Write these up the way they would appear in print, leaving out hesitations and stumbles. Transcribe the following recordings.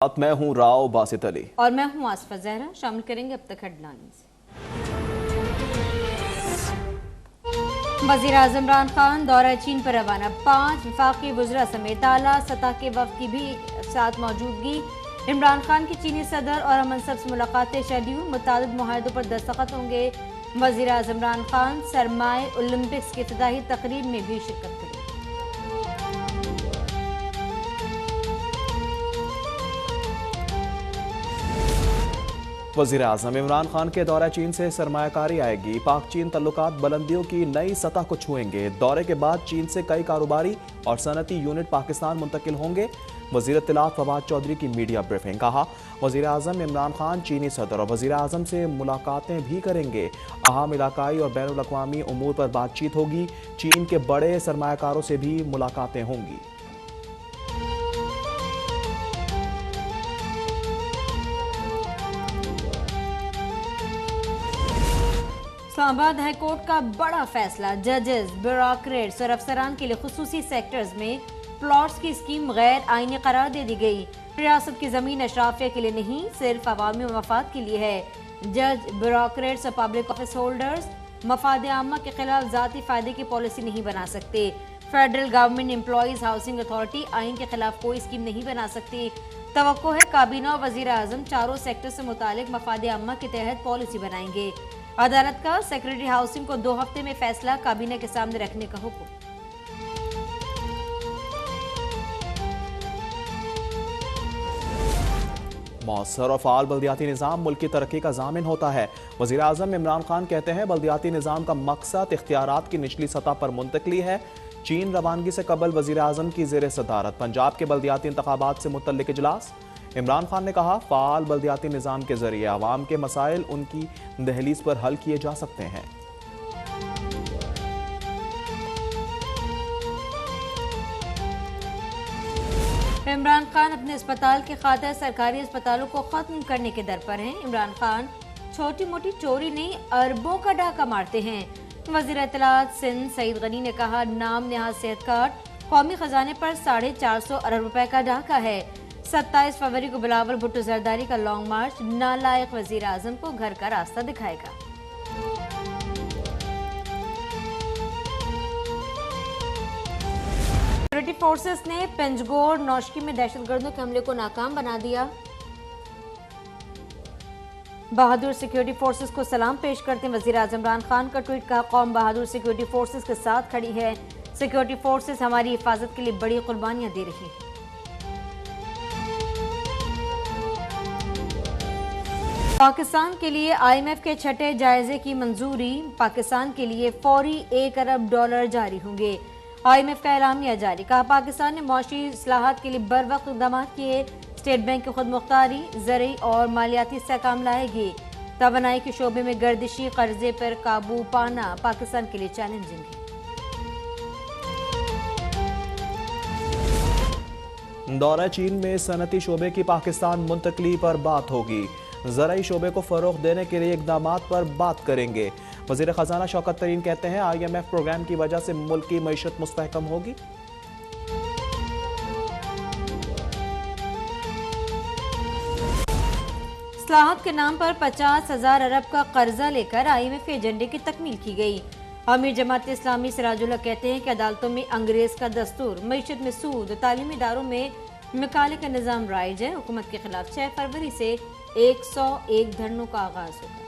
मैं हूं राव बासित अली और मैं हूं आसफा जहरा। शामिल करेंगे अब तक हेडलाइंस। वज़ीर आज़म इमरान खान दौरा चीन पर रवाना। 5 वफाकी वज़रा समेत आला सतह के वफ़द की भी साथ मौजूदगी। इमरान खान की चीनी सदर और मनसब से मुलाकातें शेड्यूल। मुतादिद मुआहदों पर दस्तखत होंगे। वज़ीर आज़म इमरान खान सरमाए ओलंपिक्स की इफ्तिताही तकरीब में भी शिरकत करेंगे। वज़ीर आज़म इमरान खान के दौरा चीन से सरमायाकारी आएगी। पाक चीन तल्लुकात बुलंदियों की नई सतह को छुएंगे। दौरे के बाद चीन से कई कारोबारी और सनती यूनिट पाकिस्तान मुंतकिल होंगे। वज़ीर इत्तलात फवाद चौधरी की मीडिया ब्रीफिंग। कहा, वज़ीर आज़म इमरान खान चीनी सदर और वज़ीर आज़म से मुलाकातें भी करेंगे। अहम इलाकाई और बैनुल अक़वामी उमूर पर बातचीत होगी। चीन के बड़े सरमायाकारों से भी मुलाकातें होंगी। इस्लामाबाद हाई कोर्ट का बड़ा फैसला। जजेस, ब्यूरोक्रेट्स और अफसरान के लिए खुसूसी सेक्टर्स में प्लॉट्स की स्कीम गैर आईनी करार दे दी गई। रियासत की जमीन अशराफिया के लिए नहीं, सिर्फ अवामी मफाद के लिए है। जज, ब्यूरोक्रेट्स और पब्लिक ऑफिस होल्डर्स मफाद आमा के खिलाफ जाती फायदे की पॉलिसी नहीं बना सकते। Federal government employees housing authority आइन के खिलाफ कोई स्कीम नहीं बना सकती। तवक्को है काबीना और वजीर आजम चारों सेक्टर से मुतालिक मफाद आमा के तहत पॉलिसी बनाएंगे। अदालत का सेक्रेटरी हाउसिंग को 2 हफ्ते में फैसला काबीना के सामने रखने का हुक्म। मौसर और फाल बल्दियाती निज़ाम मुल्क की तरक्की का ज़ामिन होता है। वज़ीर आज़म इमरान खान कहते हैं, बल्दियाती निज़ाम का मकसद इख्तियारात की निचली सतह पर मुंतकली है। चीन रवानगी से कबल वज़ीर आज़म की ज़ेर सदारत पंजाब के बल्दियाती इंतखाबात से मुतल्लिक इजलास। इमरान खान ने कहा, फ़ाल बल्दियाती निज़ाम के ज़रिए आवाम के मसाइल उनकी दहलीज पर हल किए जा सकते हैं। इमरान खान अपने अस्पताल के खातिर सरकारी अस्पतालों को खत्म करने के दर पर हैं। इमरान खान छोटी मोटी चोरी नहीं, अरबों का डाका मारते हैं। वज़ीर इत्तलात सिंध सईद गनी ने कहा, नाम नेहाद सेहत कार्ड कौमी खजाने पर 450 अरब रुपए का डाका है। 27 फरवरी को बिलावल भुट्टो जरदारी का लॉन्ग मार्च नालायक वज़ीर आज़म को घर का रास्ता दिखाएगा। सिक्योरिटी फोर्सेस ने पंजगोर नौशकी में दहशतगर्दों के हमले को नाकाम बना दिया। बहादुर सिक्योरिटी फोर्सेस को सलाम पेश करते हैं वज़ीर आज़म इमरान खान का ट्वीट। कहा, कौम बहादुर सिक्योरिटी फोर्सेस के साथ खड़ी है। सिक्योरिटी फोर्सेस हमारी हिफाजत के लिए बड़ी कुर्बानियां दे रही है। पाकिस्तान के लिए IMF के छठे जायजे की मंजूरी। पाकिस्तान के लिए फौरी $1 अरब जारी होंगे। IMF का एलामिया जारी। कहा, पाकिस्तान ने मौशी इस्लाहात के लिए बर वक्त इक़दाम किए। स्टेट बैंक की खुद मुख्तारी ज़रई और मालियाती इस्तेहकाम लाएगी। तवानाई के शोबे में गर्दिशी कर्जे पर काबू पाना पाकिस्तान के लिए चैलेंजिंग है। दौरा चीन में सनती शोबे की पाकिस्तान मुंतकली पर बात होगी। ज़राई शोबे को फ़रोग़ देने के लिए इक़दामात पर बात करेंगे। वज़ीर ख़जाना शौकत तरीन कहते हैं, IMF प्रोग्राम की वजह से मुल्क की मईशत मुस्तहकम होगी। इस्लाहात के नाम पर 50,000 अरब का कर्जा लेकर IMF के एजेंडे की तकमील की गई। अमीर जमात इस्लामी सिराजुल्लाह कहते हैं कि अदालतों में अंग्रेज का दस्तूर, मईशत में सूद, तालीमी इदारों में मकाले का निज़ाम राइज है। हुकूमत के खिलाफ 6 फरवरी से 101 धरनों का आगाज होगा।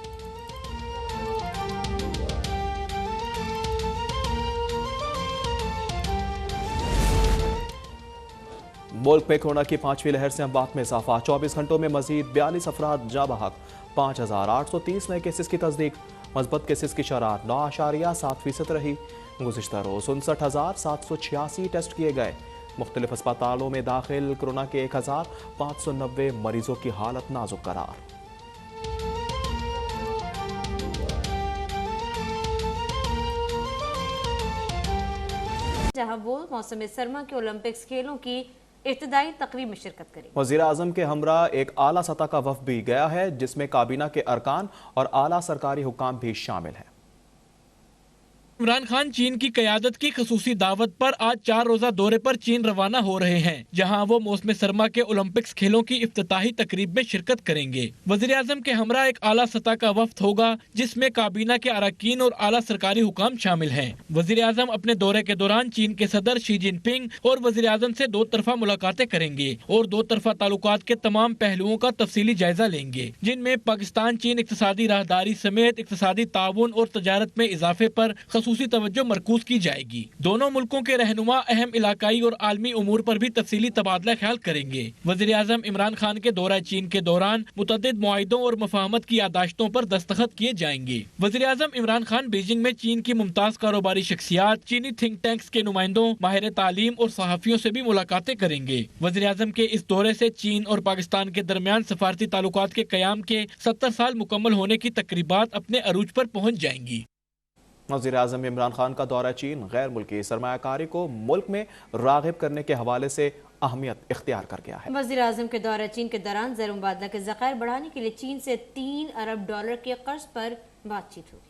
मुल्क में कोरोना की 5वीं लहर से अमवात में इजाफा। 24 घंटों में मजीद 42 अफराद जाँ बहक। 5,830 नए केसेस की तस्दीक। मस्बत केसेस की शरह 9.7% रही। गुज़िश्ता रोज 59,786 टेस्ट किए गए। मुख्तलिफ अस्पतालों में दाखिल कोरोना के 1,590 मरीजों की हालत नाजुक करार। जहां वो मौसम सरमा के ओलंपिक्स खेलों की इब्तिदाई तकरीब में शिरकत करेंगे। वज़ीर आज़म के हमरा एक आला सतह का वफ़द भी गया है, जिसमें काबीना के अरकान और आला सरकारी हुकाम भी शामिल हैं। इमरान खान चीन की क़यादत की खसूसी दावत पर आज 4 रोज़ा दौरे पर चीन रवाना हो रहे हैं, जहां वो मौसम सरमा के ओलंपिक्स खेलों की इफ्तिताही तकरीब में शिरकत करेंगे। वज़ीर आज़म के हमरा एक आला सतह का वफ्द होगा, जिसमें काबीना के अरकान और आला सरकारी हुकाम शामिल हैं। वज़ीर आज़म अपने दौरे के दौरान चीन के सदर शी जिनपिंग और वज़ीर आज़म से 2 तरफा मुलाकातें करेंगे और 2 तरफा ताल्लुकात के तमाम पहलुओं का तफसीली जायजा लेंगे, जिनमें पाकिस्तान चीन इक्तिसादी राहदारी समेत इक्तिसादी ताउन और तजारत में इजाफे पर खसूसी तवज्जो मरकूज की जाएगी। दोनों मुल्कों के रहनुमा अहम इलाकाई और आलमी उमूर पर भी तफसीली तबादला ख्याल करेंगे। वज़ीर आज़म इमरान खान के दौरा चीन के दौरान मुतअद्दिद मुआहिदों और मफाहमत की यादाश्तों पर दस्तखत किए जाएंगे। वज़ीर आज़म इमरान खान बीजिंग में चीन की मुमताज कारोबारी शख्सियात, चीनी थिंक टैंक्स के नुमाइंदों, माहिर तालीम और सहाफ़ियों से भी मुलाकातें करेंगे। वज़ीर आज़म के इस दौरे से चीन और पाकिस्तान के दरमियान सफारती ताल्लुकात के क़याम के 70 साल मुकम्मल होने की तकरीबात अपने अरूज पर पहुँच जाएंगी। वज़ीर आज़म इमरान खान का दौरा चीन गैर मुल्की सरमायाकारी को मुल्क में राग़िब करने के हवाले से अहमियत इख्तियार कर गया है। वज़ीर आज़म के दौरा चीन के दौरान ज़र मुबादला के ज़खायर बढ़ाने के लिए चीन से $3 अरब के कर्ज पर बातचीत होगी।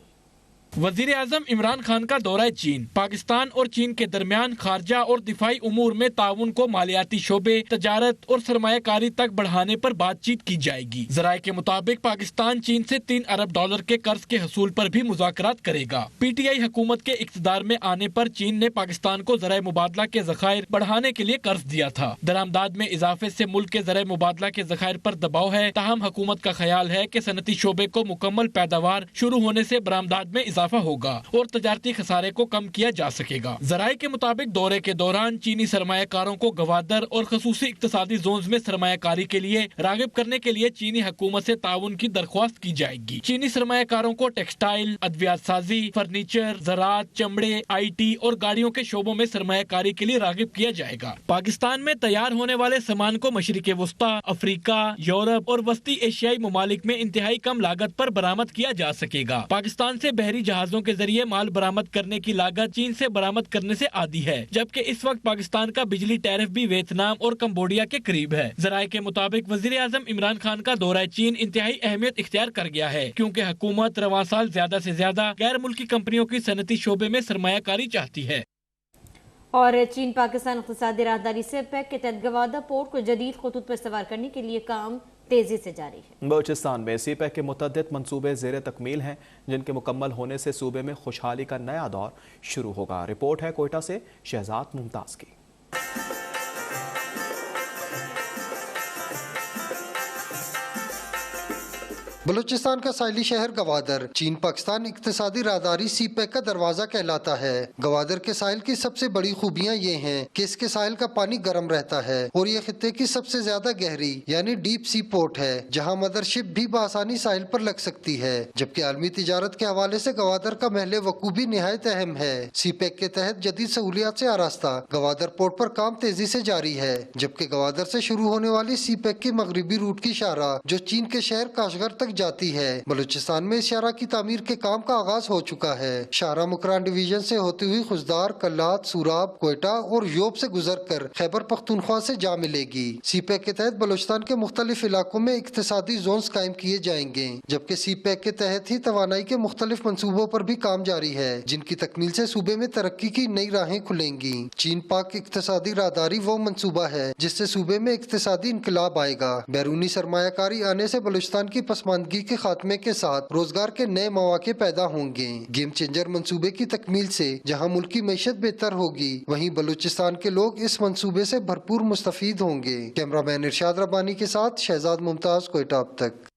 वज़ीर आज़म इमरान खान का दौरा चीन पाकिस्तान और चीन के दरमियान खारजा और दिफाई उमूर में ताउन को मालियाती शोबे, तजारत और सरमायाकारी तक बढ़ाने पर बातचीत की जाएगी। ज़राए के मुताबिक पाकिस्तान चीन से $3 अरब के कर्ज के हसूल पर भी मुज़ाकरात करेगा। PTI हुकूमत के इक़्तिदार में आने पर चीन ने पाकिस्तान को ज़राए मुबादला के ज़खायर बढ़ाने के लिए कर्ज दिया था। दरामदाद में इजाफे से मुल्क के ज़राए मुबादला के ज़खायर पर दबाव है। ताहम हुकूमत का ख्याल है कि सनती शोबे को मुकम्मल पैदावार शुरू होने से बरामदाद में इजाफा होगा और तजारती खसारे को कम किया जा सकेगा। ज़राए के मुताबिक दौरे के दौरान चीनी सरमायाकारों को गवादर और खसूसी इक्तिसादी जोन्स में सरमायाकारी के लिए राग़िब करने के लिए चीनी हुकूमत से ताउन की दरख्वास्त की जाएगी। चीनी सरमायाकारों को टेक्सटाइल, अद्वियात साजी, फर्नीचर, ज़राअत, चमड़े, IT और गाड़ियों के शोबों में सरमायाकारी के लिए राग़िब किया जाएगा। पाकिस्तान में तैयार होने वाले सामान को मशरिक़ वस्ता, अफ्रीका, यूरोप और वस्ती एशियाई ममालिक में इंतहाई कम लागत पर बरामद किया जा सकेगा। पाकिस्तान से बहरी जहाजों के जरिए माल बरामद करने की लागत चीन से बरामद करने से आधी है, जबकि इस वक्त पाकिस्तान का बिजली टैरिफ भी वियतनाम और कंबोडिया के करीब है। ज़राए के मुताबिक वज़ीर आज़म इमरान खान का दौरा चीन इंतहाई अहमियत इख्तियार कर गया है, क्योंकि हुकूमत रवां साल ज्यादा से ज्यादा गैर मुल्की कंपनियों की सनती शोबे में सरमायाकारी चाहती है। और चीन पाकिस्तान इक़्तिसादी राहदारी से पैक के तहत गवादर पोर्ट को जदीद खतूत पर सवार करने के लिए काम तेजी से जारी है। बलूचिस्तान में सीपैक के मुतअद्दिद मंसूबे ज़ेरे तकमील हैं, जिनके मुकम्मल होने से सूबे में खुशहाली का नया दौर शुरू होगा। रिपोर्ट है कोयटा से शहजाद मुमताज़ की। बलूचिस्तान का साहिली शहर गवादर चीन पाकिस्तान इक्तिसादी राहदारी सीपैक का दरवाजा कहलाता है। गवादर के साहिल की सबसे बड़ी खूबियां ये हैं कि इसके साहिल का पानी गर्म रहता है और ये खित्ते की सबसे ज्यादा गहरी यानी डीप सी पोर्ट है, जहां मदरशिप भी बआसानी साहिल पर लग सकती है। जबकि आलमी तिजारत के हवाले से गवादर का महल वकूफ भी निहायत अहम है। सीपैक के तहत जदीद सहूलियात से आरास्ता गवादर पोर्ट पर काम तेजी से जारी है, जबकि गवादर से शुरू होने वाली सीपैक की मगरबी रूट की शाहरा जो चीन के शहर काशगर तक जाती है। बलूचिस्तान में इस शाहरा की तामीर के काम का आगाज हो चुका है। शाहरा मुकरान डिवीजन से होती हुई खुजदार, कल्लात, सूराब, कोयटा और योब से गुजरकर खैबर पख्तूनख्वा से जा मिलेगी। सीपैक के तहत बलूचिस्तान के मुख्तलिफ इलाकों में इक्तिसादी जोन्स कायम किए जाएंगे, जबकि सीपैक के तहत ही तवानाई के मुख्तलिफ मंसूबों पर भी काम जारी है, जिनकी तकमील से सूबे में तरक्की की नई राहें खुलेंगी। चीन पाक इक्तिसादी राहदारी वो मंसूबा है जिससे सूबे में इक्तिसादी इनकलाब आएगा। बैरूनी सरमायाकारी आने से बलूचिस्तान की पसमानदगी के खात्मे के साथ रोजगार के नए मौके पैदा होंगे। गेम चेंजर मंसूबे की तकमील से जहां मुल्क की मैशत बेहतर होगी, वहीं बलूचिस्तान के लोग इस मंसूबे से भरपूर मुस्तफीद होंगे। कैमरामैन इरशाद रब्बानी के साथ शहजाद मुमताज, कोयटा अब तक।